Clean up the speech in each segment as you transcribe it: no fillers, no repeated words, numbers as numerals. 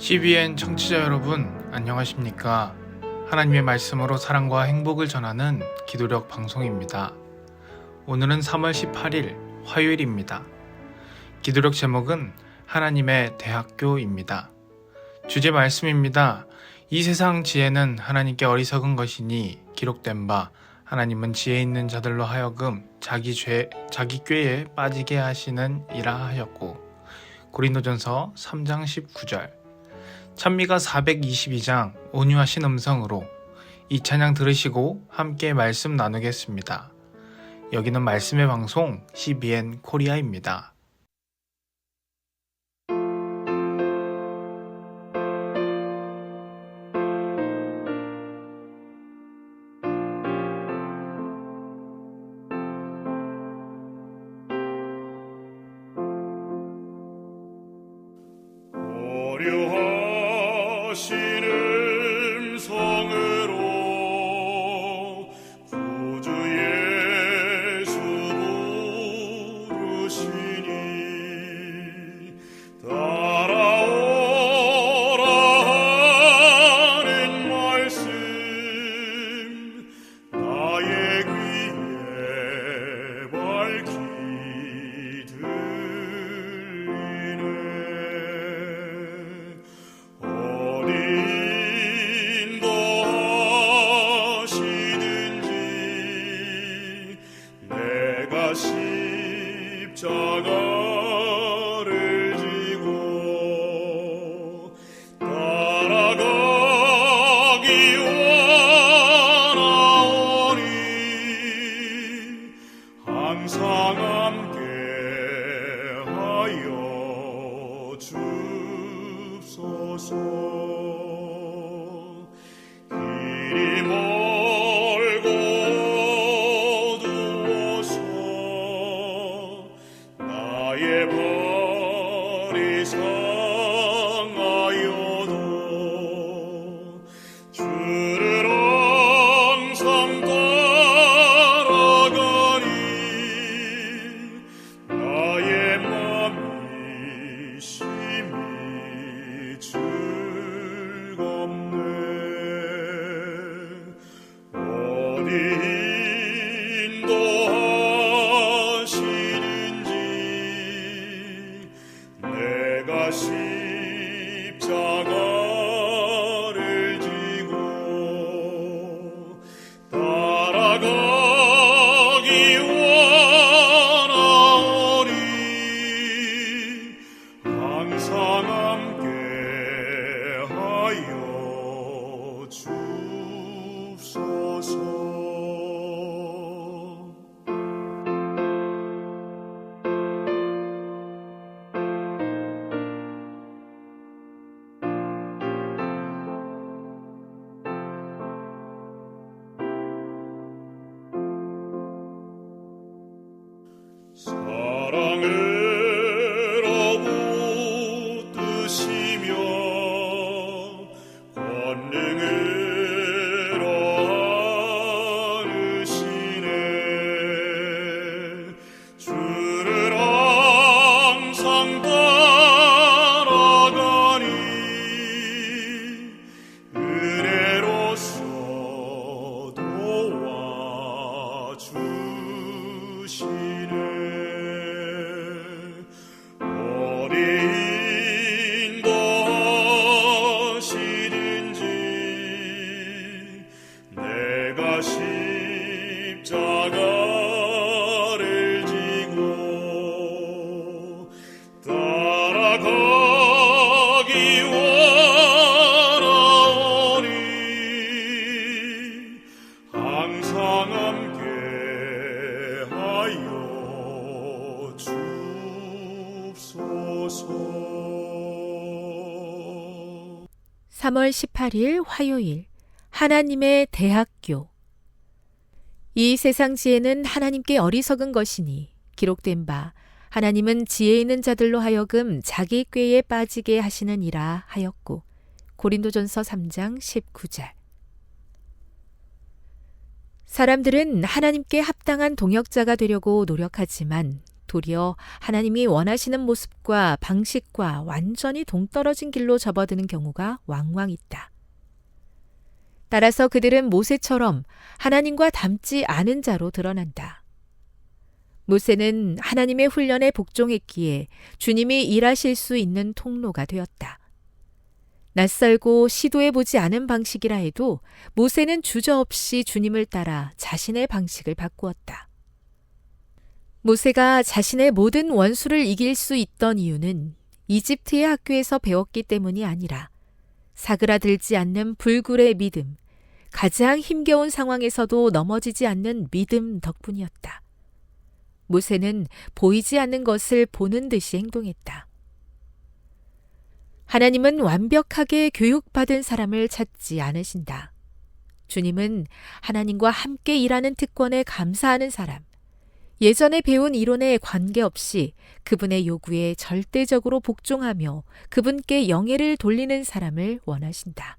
CBN 청취자 여러분, 안녕하십니까? 하나님의 말씀으로 사랑과 행복을 전하는 기도력 방송입니다. 오늘은 3월 18일 화요일입니다. 기도력 제목은 하나님의 대학교입니다. 주제 말씀입니다. 이 세상 지혜는 하나님께 어리석은 것이니 기록된 바 하나님은 지혜 있는 자들로 하여금 자기 꾀에 빠지게 하시는 이라 하였고, 고린도전서 3장 19절. 찬미가 422장 온유하신 음성으로 이 찬양 들으시고 함께 말씀 나누겠습니다. 여기는 말씀의 방송 CBN 코리아입니다. 하신 음성으로 구주 예수 부르시니 따라오라 하는 말씀 나의 귀에 밝히 들리네. 인도하시든지 내가 십자가를 지고 따라가기 원하오니 항상 함께하여 주옵소서. 길이 멀고 어두워서 나의 발이 상하여도 주를 항상 따라가니 나의 맘이 심히 즐겁네. 인도하시든지 내가 십자가를 지고 따라가기 원하오니 항상 함께하여 주옵소서. 사랑으로 붙드시며 권능으로 안으시네. 주를 항상 따라가니 은혜로서 도와주시네. 인도하시든지 내가 십자가를 지고 따라가기 원하오니 항상 함께하여 주옵소서. 3월 18일 화요일 하나님의 대학교. 이 세상 지혜는 하나님께 어리석은 것이니 기록된 바 하나님은 지혜 있는 자들로 하여금 자기 꾀에 빠지게 하시는 이라 하였고, 고린도전서 3장 19절. 사람들은 하나님께 합당한 동역자가 되려고 노력하지만 도리어 하나님이 원하시는 모습과 방식과 완전히 동떨어진 길로 접어드는 경우가 왕왕 있다. 따라서 그들은 모세처럼 하나님과 닮지 않은 자로 드러난다. 모세는 하나님의 훈련에 복종했기에 주님이 일하실 수 있는 통로가 되었다. 낯설고 시도해보지 않은 방식이라 해도 모세는 주저없이 주님을 따라 자신의 방식을 바꾸었다. 모세가 자신의 모든 원수를 이길 수 있던 이유는 이집트의 학교에서 배웠기 때문이 아니라 사그라들지 않는 불굴의 믿음, 가장 힘겨운 상황에서도 넘어지지 않는 믿음 덕분이었다. 모세는 보이지 않는 것을 보는 듯이 행동했다. 하나님은 완벽하게 교육받은 사람을 찾지 않으신다. 주님은 하나님과 함께 일하는 특권에 감사하는 사람, 예전에 배운 이론에 관계없이 그분의 요구에 절대적으로 복종하며 그분께 영예를 돌리는 사람을 원하신다.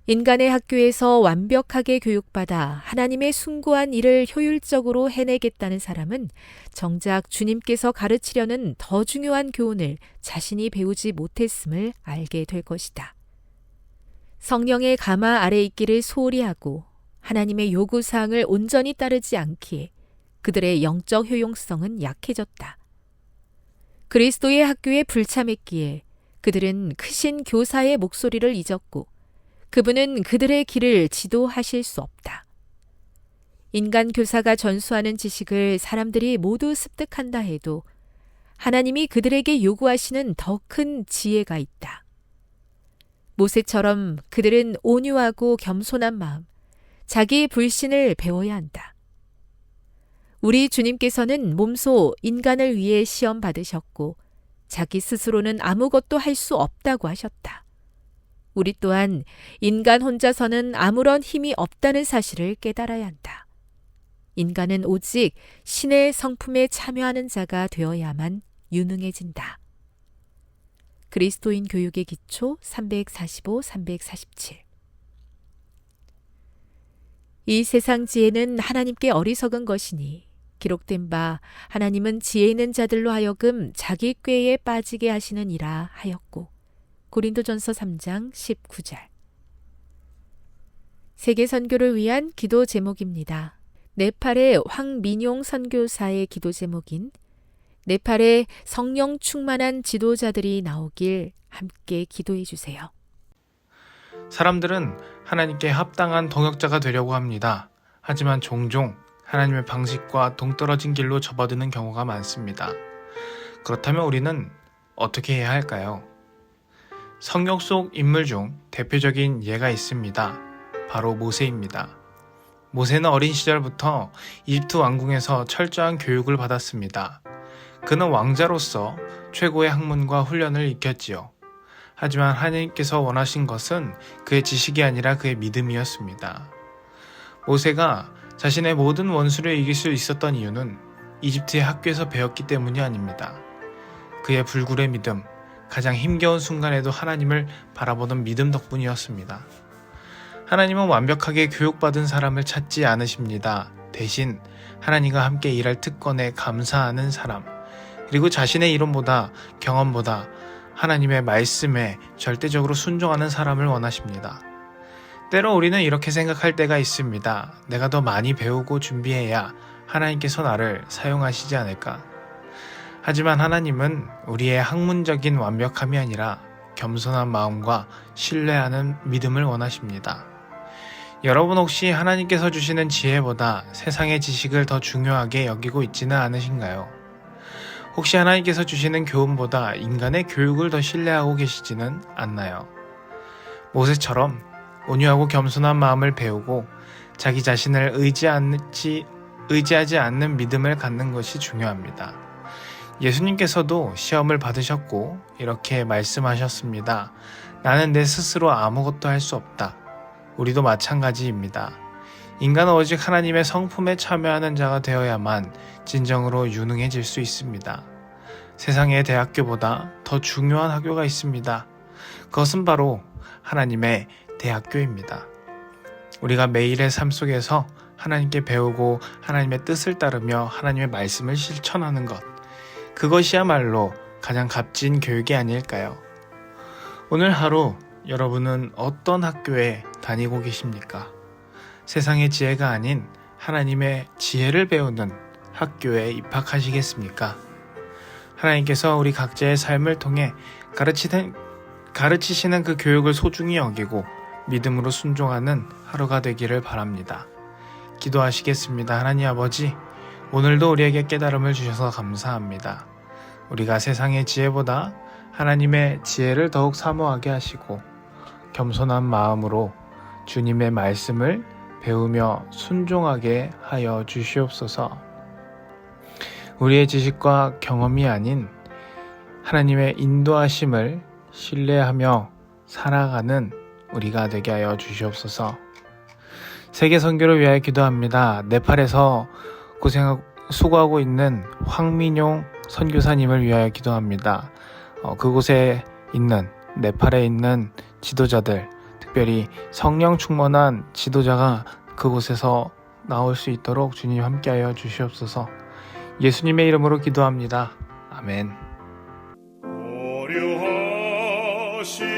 인간의 학교에서 완벽하게 교육받아 하나님의 숭고한 일을 효율적으로 해내겠다는 사람은 정작 주님께서 가르치려는 더 중요한 교훈을 자신이 배우지 못했음을 알게 될 것이다. 성령의 가마 아래 있기를 소홀히 하고 하나님의 요구사항을 온전히 따르지 않기에 그들의 영적 효용성은 약해졌다. 그리스도의 학교에 불참했기에 그들은 크신 교사의 목소리를 잊었고 그분은 그들의 길을 지도하실 수 없다. 인간 교사가 전수하는 지식을 사람들이 모두 습득한다 해도 하나님이 그들에게 요구하시는 더 큰 지혜가 있다. 모세처럼 그들은 온유하고 겸손한 마음, 자기 불신을 배워야 한다. 우리 주님께서는 몸소 인간을 위해 시험 받으셨고 자기 스스로는 아무것도 할 수 없다고 하셨다. 우리 또한 인간 혼자서는 아무런 힘이 없다는 사실을 깨달아야 한다. 인간은 오직 신의 성품에 참여하는 자가 되어야만 유능해진다. 그리스도인 교육의 기초 345-347. 이 세상 지혜는 하나님께 어리석은 것이니 기록된 바 하나님은 지혜 있는 자들로 하여금 자기 꾀에 빠지게 하시느니라 하였고 고린도전서 3장 19절. 세계 선교를 위한 기도 제목입니다. 네팔의 황민용 선교사의 기도 제목인 네팔에 성령 충만한 지도자들이 나오길 함께 기도해 주세요. 사람들은 하나님께 합당한 동역자가 되려고 합니다. 하지만 종종 하나님의 방식과 동떨어진 길로 접어드는 경우가 많습니다. 그렇다면 우리는 어떻게 해야 할까요? 성경 속 인물 중 대표적인 예가 있습니다. 바로 모세입니다. 모세는 어린 시절부터 이집트 왕궁에서 철저한 교육을 받았습니다. 그는 왕자로서 최고의 학문과 훈련을 익혔지요. 하지만 하나님께서 원하신 것은 그의 지식이 아니라 그의 믿음이었습니다. 모세가 자신의 모든 원수를 이길 수 있었던 이유는 이집트의 학교에서 배웠기 때문이 아닙니다. 그의 불굴의 믿음, 가장 힘겨운 순간에도 하나님을 바라보는 믿음 덕분이었습니다. 하나님은 완벽하게 교육받은 사람을 찾지 않으십니다. 대신 하나님과 함께 일할 특권에 감사하는 사람, 그리고 자신의 이론보다 경험보다 하나님의 말씀에 절대적으로 순종하는 사람을 원하십니다. 때로 우리는 이렇게 생각할 때가 있습니다. 내가 더 많이 배우고 준비해야 하나님께서 나를 사용하시지 않을까? 하지만 하나님은 우리의 학문적인 완벽함이 아니라 겸손한 마음과 신뢰하는 믿음을 원하십니다. 여러분 혹시 하나님께서 주시는 지혜보다 세상의 지식을 더 중요하게 여기고 있지는 않으신가요? 혹시 하나님께서 주시는 교훈보다 인간의 교육을 더 신뢰하고 계시지는 않나요? 모세처럼 온유하고 겸손한 마음을 배우고 자기 자신을 의지하지 않는 믿음을 갖는 것이 중요합니다. 예수님께서도 시험을 받으셨고 이렇게 말씀하셨습니다. 나는 내 스스로 아무것도 할 수 없다. 우리도 마찬가지입니다. 인간은 오직 하나님의 성품에 참여하는 자가 되어야만 진정으로 유능해질 수 있습니다. 세상의 대학교보다 더 중요한 학교가 있습니다. 그것은 바로 하나님의 대학교입니다. 우리가 매일의 삶 속에서 하나님께 배우고 하나님의 뜻을 따르며 하나님의 말씀을 실천하는 것, 그것이야말로 가장 값진 교육이 아닐까요? 오늘 하루 여러분은 어떤 학교에 다니고 계십니까? 세상의 지혜가 아닌 하나님의 지혜를 배우는 학교에 입학하시겠습니까? 하나님께서 우리 각자의 삶을 통해 가르치시는 그 교육을 소중히 여기고 믿음으로 순종하는 하루가 되기를 바랍니다. 기도하시겠습니다. 하나님 아버지, 오늘도 우리에게 깨달음을 주셔서 감사합니다. 우리가 세상의 지혜보다 하나님의 지혜를 더욱 사모하게 하시고 겸손한 마음으로 주님의 말씀을 배우며 순종하게 하여 주시옵소서. 우리의 지식과 경험이 아닌 하나님의 인도하심을 신뢰하며 살아가는 우리가 되게 하여 주시옵소서. 세계 선교를 위하여 기도합니다. 네팔에서 수고하고 있는 황민용 선교사님을 위하여 기도합니다. 그곳에 있는 네팔에 있는 지도자들, 특별히 성령 충만한 지도자가 그곳에서 나올 수 있도록 주님 함께하여 주시옵소서. 예수님의 이름으로 기도합니다. 아멘. 고려하시